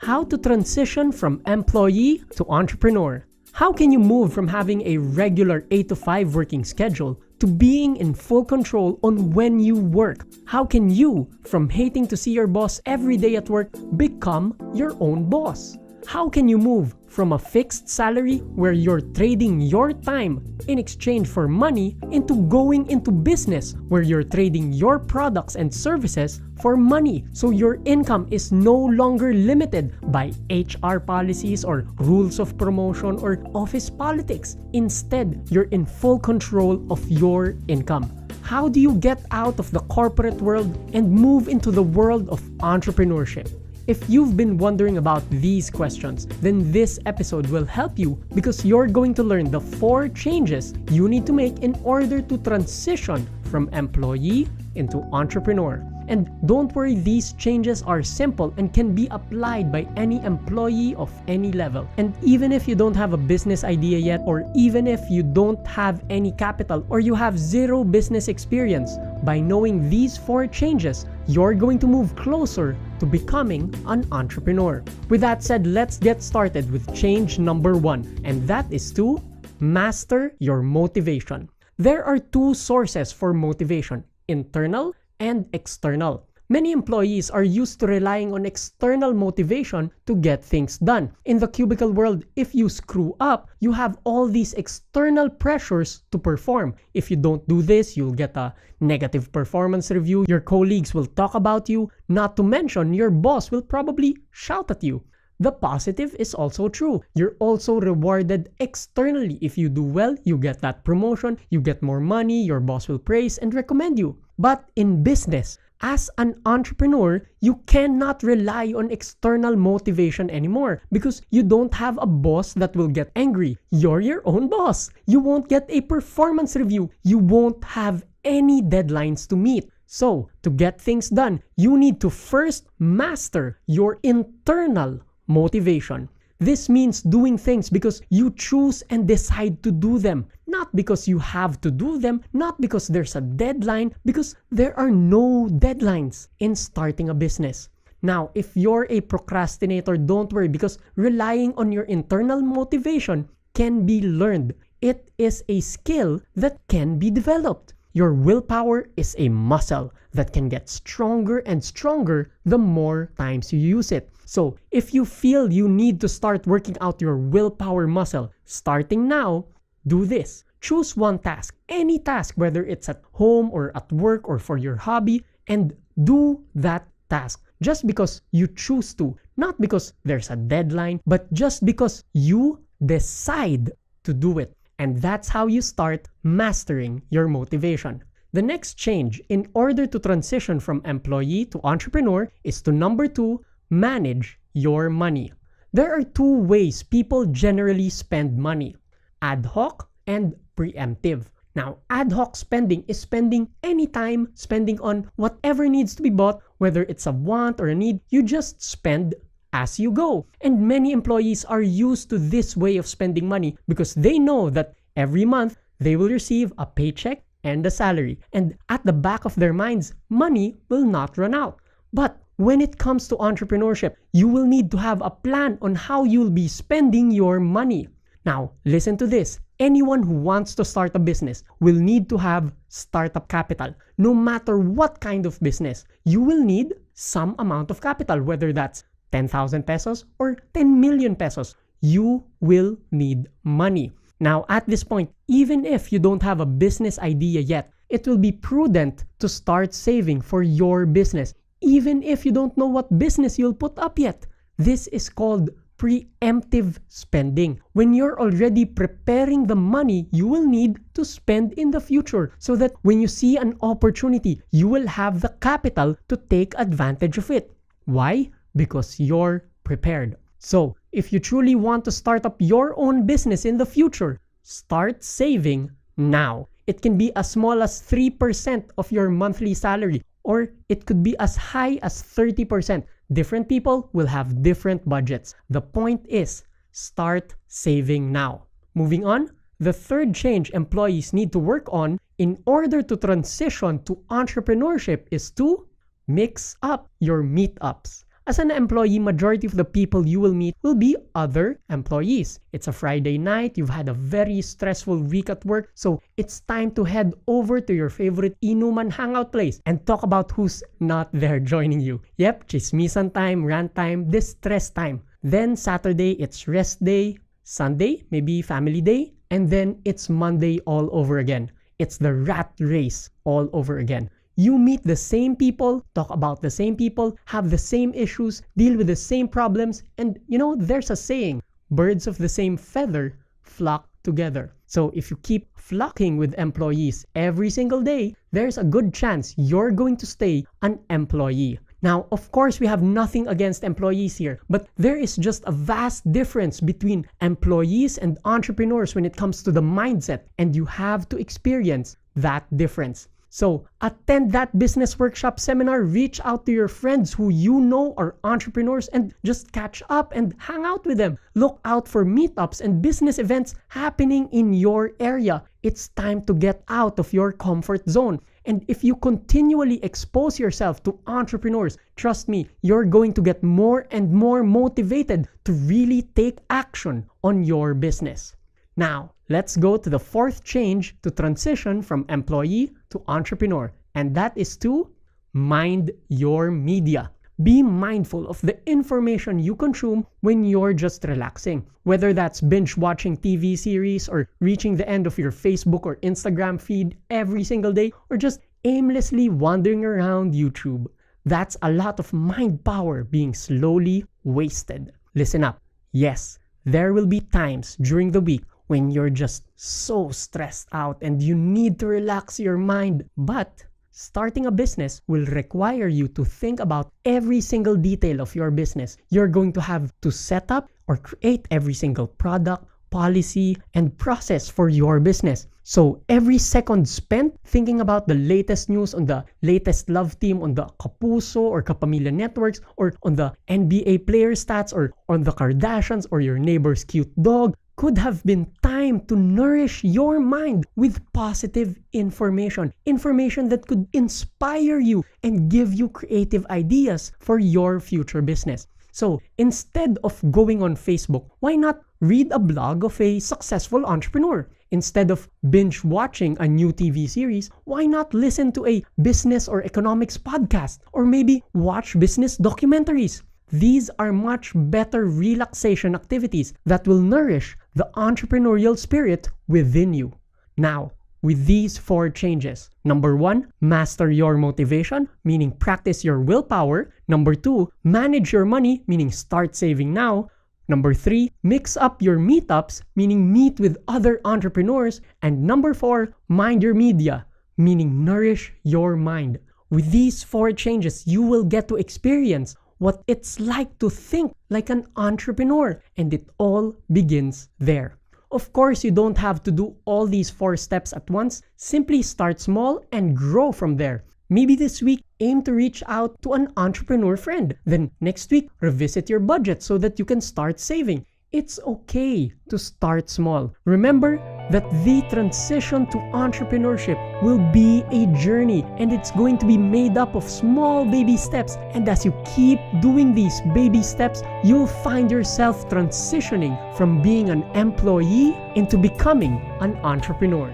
How to transition from employee to entrepreneur. How can you move from having a regular 8 to 5 working schedule to being in full control on when you work? How can you, from hating to see your boss every day at work, become your own boss? How can you move from a fixed salary where you're trading your time in exchange for money into going into business where you're trading your products and services for money, so your income is no longer limited by HR policies or rules of promotion or office politics? Instead, you're in full control of your income. How do you get out of the corporate world and move into the world of entrepreneurship? If you've been wondering about these questions, then this episode will help you because you're going to learn the 4 changes you need to make in order to transition from employee into entrepreneur. And don't worry, these changes are simple and can be applied by any employee of any level. And even if you don't have a business idea yet, or even if you don't have any capital, or you have 0 business experience, by knowing these 4 changes, you're going to move closer to becoming an entrepreneur. With that said, let's get started with change number 1, and that is to master your motivation. There are 2 sources for motivation: internal and external. Many employees are used to relying on external motivation to get things done. In the cubicle world, if you screw up, you have all these external pressures to perform. If you don't do this, you'll get a negative performance review. Your colleagues will talk about you, not to mention your boss will probably shout at you. The positive is also true. You're also rewarded externally. If you do well, you get that promotion, you get more money, your boss will praise and recommend you. But in business, as an entrepreneur, you cannot rely on external motivation anymore because you don't have a boss that will get angry. You're your own boss. You won't get a performance review. You won't have any deadlines to meet. So, to get things done, you need to first master your internal motivation. This means doing things because you choose and decide to do them, not because you have to do them, not because there's a deadline, because there are no deadlines in starting a business. Now, if you're a procrastinator, don't worry because relying on your internal motivation can be learned. It is a skill that can be developed. Your willpower is a muscle that can get stronger and stronger the more times you use it. So, if you feel you need to start working out your willpower muscle starting now, do this. Choose one task, any task, whether it's at home or at work or for your hobby, and do that task just because you choose to, not because there's a deadline, but just because you decide to do it. And that's how you start mastering your motivation. The next change in order to transition from employee to entrepreneur is to number 2, manage your money. There are 2 ways people generally spend money: ad hoc and preemptive. Now, ad hoc spending is spending anytime, spending on whatever needs to be bought, whether it's a want or a need, you just spend as you go. And many employees are used to this way of spending money because they know that every month they will receive a paycheck and a salary. And at the back of their minds, money will not run out. But when it comes to entrepreneurship, you will need to have a plan on how you'll be spending your money. Now, listen to this. Anyone who wants to start a business will need to have startup capital. No matter what kind of business, you will need some amount of capital, whether that's 10,000 pesos or 10 million pesos. You will need money. Now, at this point, even if you don't have a business idea yet, it will be prudent to start saving for your business, even if you don't know what business you'll put up yet. This is called preemptive spending. When you're already preparing the money you will need to spend in the future, so that when you see an opportunity, you will have the capital to take advantage of it. Why? Because you're prepared. So, if you truly want to start up your own business in the future, start saving now. It can be as small as 3% of your monthly salary, or it could be as high as 30%. Different people will have different budgets. The point is, start saving now. Moving on, the third change employees need to work on in order to transition to entrepreneurship is to mix up your meetups. As an employee, majority of the people you will meet will be other employees. It's a Friday night, you've had a very stressful week at work, so it's time to head over to your favorite inuman hangout place and talk about who's not there joining you. Yep, chismisan time, rant time, distress time. Then Saturday, it's rest day. Sunday, maybe family day. And then it's Monday all over again. It's the rat race all over again. You meet the same people, talk about the same people, have the same issues, deal with the same problems, and there's a saying, birds of the same feather flock together. So if you keep flocking with employees every single day, there's a good chance you're going to stay an employee. Now, of course, we have nothing against employees here, but there is just a vast difference between employees and entrepreneurs when it comes to the mindset, and you have to experience that difference. So attend that business workshop seminar, reach out to your friends who you know are entrepreneurs and just catch up and hang out with them. Look out for meetups and business events happening in your area. It's time to get out of your comfort zone. And if you continually expose yourself to entrepreneurs, trust me, you're going to get more and more motivated to really take action on your business. Now, let's go to the fourth change to transition from employee to entrepreneur, and that is to mind your media. Be mindful of the information you consume when you're just relaxing, whether that's binge watching TV series or reaching the end of your Facebook or Instagram feed every single day, or just aimlessly wandering around YouTube. That's a lot of mind power being slowly wasted. Listen up. Yes, there will be times during the week when you're just so stressed out and you need to relax your mind. But starting a business will require you to think about every single detail of your business. You're going to have to set up or create every single product, policy, and process for your business. So every second spent thinking about the latest news on the latest love team on the Kapuso or Kapamilya networks, or on the NBA player stats, or on the Kardashians or your neighbor's cute dog, could have been time to nourish your mind with positive information that could inspire you and give you creative ideas for your future business. So instead of going on Facebook, why not read a blog of a successful entrepreneur? Instead of binge watching a new TV series, why not listen to a business or economics podcast? Or maybe watch business documentaries? These are much better relaxation activities that will nourish the entrepreneurial spirit within you. Now, with these four changes: number 1, master your motivation, meaning practice your willpower. Number 2, manage your money, meaning start saving now. Number 3, mix up your meetups, meaning meet with other entrepreneurs. And number 4, mind your media, meaning nourish your mind. With these four changes, you will get to experience what it's like to think like an entrepreneur, and it all begins there. Of course, you don't have to do all these 4 steps at once. Simply start small and grow from there. Maybe this week, aim to reach out to an entrepreneur friend. Then next week, revisit your budget so that you can start saving. It's okay to start small. Remember that the transition to entrepreneurship will be a journey, and it's going to be made up of small baby steps. And as you keep doing these baby steps, you'll find yourself transitioning from being an employee into becoming an entrepreneur.